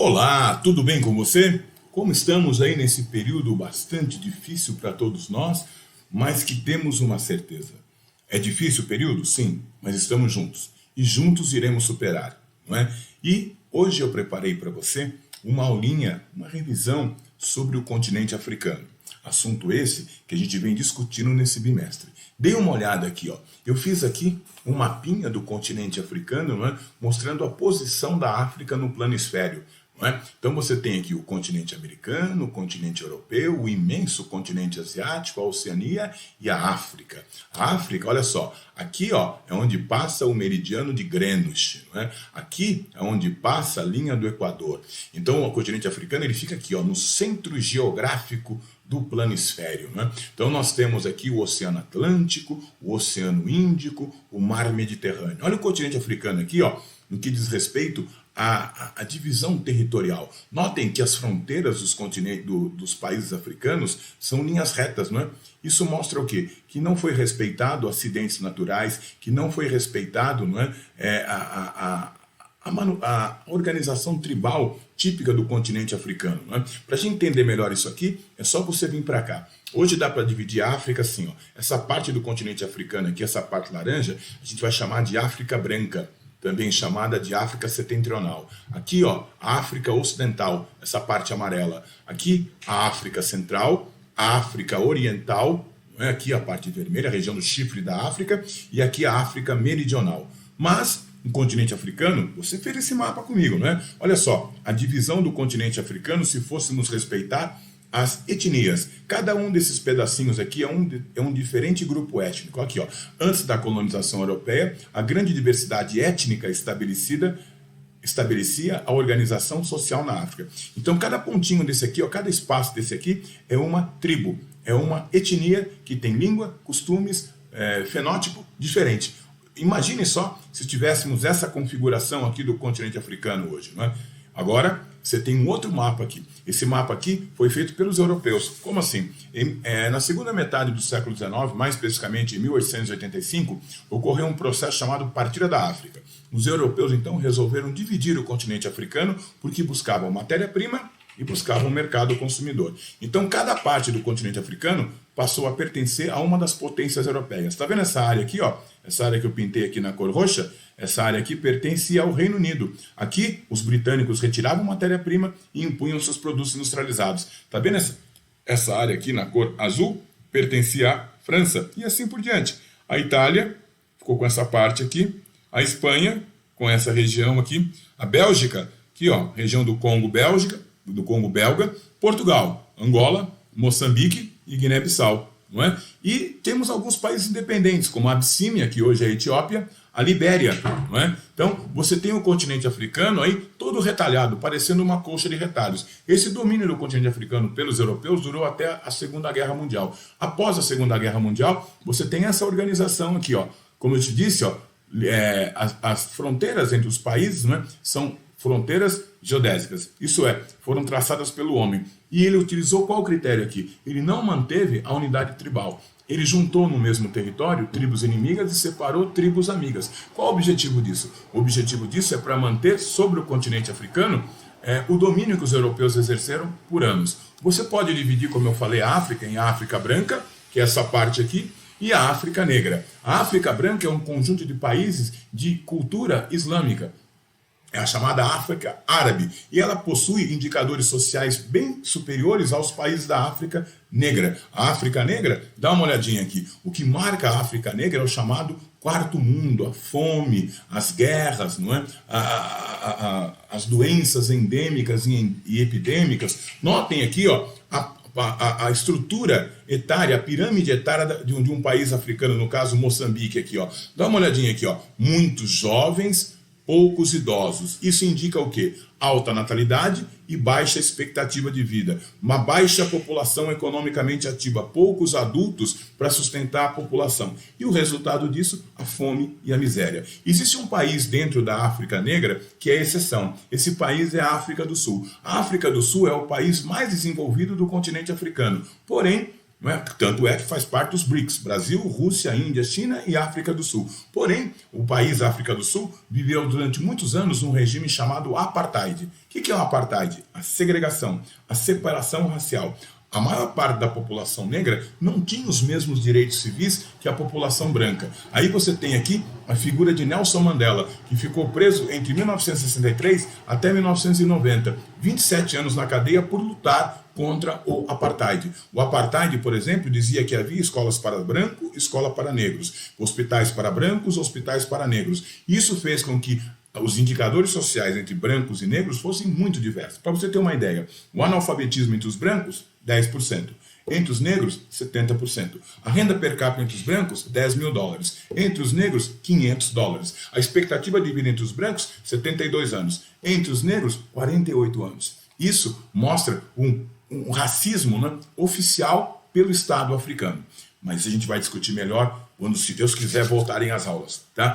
Olá, tudo bem com você? Como estamos aí nesse período bastante difícil para todos nós, mas que temos uma certeza. É difícil o período? Sim, mas estamos juntos. E juntos iremos superar, não é? E hoje eu preparei para você uma aulinha, uma revisão sobre o continente africano. Assunto esse que a gente vem discutindo nesse bimestre. Dê uma olhada aqui, ó. Eu fiz aqui um mapinha do continente africano, não é? Mostrando a posição da África no planisfério. Não é? Então você tem aqui o continente americano, o continente europeu, o imenso continente asiático, a Oceania e a África. A África, olha só, aqui ó, é onde passa o meridiano de Greenwich, não é? Aqui é onde passa a linha do Equador. Então o continente africano ele fica aqui ó, no centro geográfico do planisfério. Né? Então nós temos aqui o Oceano Atlântico, o Oceano Índico, o Mar Mediterrâneo. Olha o continente africano aqui, ó, no que diz respeito à divisão territorial. Notem que as fronteiras dos países africanos são linhas retas, não é? Isso mostra o quê? Que não foi respeitado acidentes naturais, que não foi respeitado, não é? A organização tribal típica do continente africano. Né? Para a gente entender melhor isso aqui, é só você vir para cá. Hoje dá para dividir a África assim, ó. Essa parte do continente africano aqui, essa parte laranja, a gente vai chamar de África Branca, também chamada de África Setentrional. Aqui, ó, a África Ocidental, essa parte amarela. Aqui, a África Central, a África Oriental, não é? Aqui a parte vermelha, a região do chifre da África, e aqui a África Meridional. Mas no continente africano, você fez esse mapa comigo, não é? Olha só, a divisão do continente africano, se fôssemos respeitar as etnias. Cada um desses pedacinhos aqui é um diferente grupo étnico. Aqui, ó, antes da colonização europeia, a grande diversidade étnica estabelecia a organização social na África. Então, cada pontinho desse aqui, ó, cada espaço desse aqui é uma tribo, é uma etnia que tem língua, costumes, fenótipo diferente. Imagine só se tivéssemos essa configuração aqui do continente africano hoje, não é? Agora, você tem um outro mapa aqui. Esse mapa aqui foi feito pelos europeus. Como assim? Na segunda metade do século XIX, mais especificamente em 1885, ocorreu um processo chamado Partida da África. Os europeus, então, resolveram dividir o continente africano porque buscavam matéria-prima e buscavam um mercado consumidor. Então, cada parte do continente africano passou a pertencer a uma das potências europeias. Está vendo essa área aqui, ó? Essa área que eu pintei aqui na cor roxa, essa área aqui pertencia ao Reino Unido. Aqui, os britânicos retiravam matéria-prima e impunham seus produtos industrializados. Está vendo essa área aqui na cor azul? Pertencia à França. E assim por diante. A Itália ficou com essa parte aqui. A Espanha, com essa região aqui. A Bélgica, aqui, ó, região do Congo belga. Portugal, Angola, Moçambique e Guiné-Bissau. Não é? E temos alguns países independentes, como a Abissínia, que hoje é a Etiópia, a Libéria. Não é? Então, você tem o continente africano aí todo retalhado, parecendo uma colcha de retalhos. Esse domínio do continente africano pelos europeus durou até a Segunda Guerra Mundial. Após a Segunda Guerra Mundial, você tem essa organização aqui. Ó. Como eu te disse, ó, as fronteiras entre os países, não é, são fronteiras geodésicas, isso é, foram traçadas pelo homem. E ele utilizou qual critério aqui? Ele não manteve a unidade tribal. Ele juntou no mesmo território tribos inimigas e separou tribos amigas. Qual o objetivo disso? O objetivo disso é para manter sobre o continente africano o domínio que os europeus exerceram por anos. Você pode dividir, como eu falei, a África em África Branca, que é essa parte aqui, e a África Negra. A África Branca é um conjunto de países de cultura islâmica. É a chamada África Árabe, e ela possui indicadores sociais bem superiores aos países da África Negra. A África Negra, dá uma olhadinha aqui, o que marca a África Negra é o chamado quarto mundo, a fome, as guerras, não é? As doenças endêmicas e epidêmicas. Notem aqui, ó, a estrutura etária, a pirâmide etária de um país africano, no caso Moçambique aqui, ó. Dá uma olhadinha aqui, ó, muitos jovens, poucos idosos. Isso indica o quê? Alta natalidade e baixa expectativa de vida. Uma baixa população economicamente ativa, poucos adultos para sustentar a população. E o resultado disso, a fome e a miséria. Existe um país dentro da África Negra que é exceção. Esse país é a África do Sul. A África do Sul é o país mais desenvolvido do continente africano. Porém, Não é? Tanto é que faz parte dos BRICS, Brasil, Rússia, Índia, China e África do Sul. Porém, o país África do Sul viveu durante muitos anos um regime chamado apartheid. O que é o apartheid? A segregação, a separação racial. A maior parte da população negra não tinha os mesmos direitos civis que a população branca. Aí você tem aqui a figura de Nelson Mandela, que ficou preso entre 1963 até 1990, 27 anos na cadeia por lutar contra o apartheid. O apartheid, por exemplo, dizia que havia escolas para brancos, escola para negros, hospitais para brancos, hospitais para negros. Isso fez com que os indicadores sociais entre brancos e negros fossem muito diversos. Para você ter uma ideia, o analfabetismo entre os brancos, 10%. Entre os negros, 70%. A renda per capita entre os brancos, $10.000. Entre os negros, $500. A expectativa de vida entre os brancos, 72 anos. Entre os negros, 48 anos. Isso mostra um racismo, né, oficial pelo Estado africano. Mas a gente vai discutir melhor quando, se Deus quiser, voltarem às aulas, tá?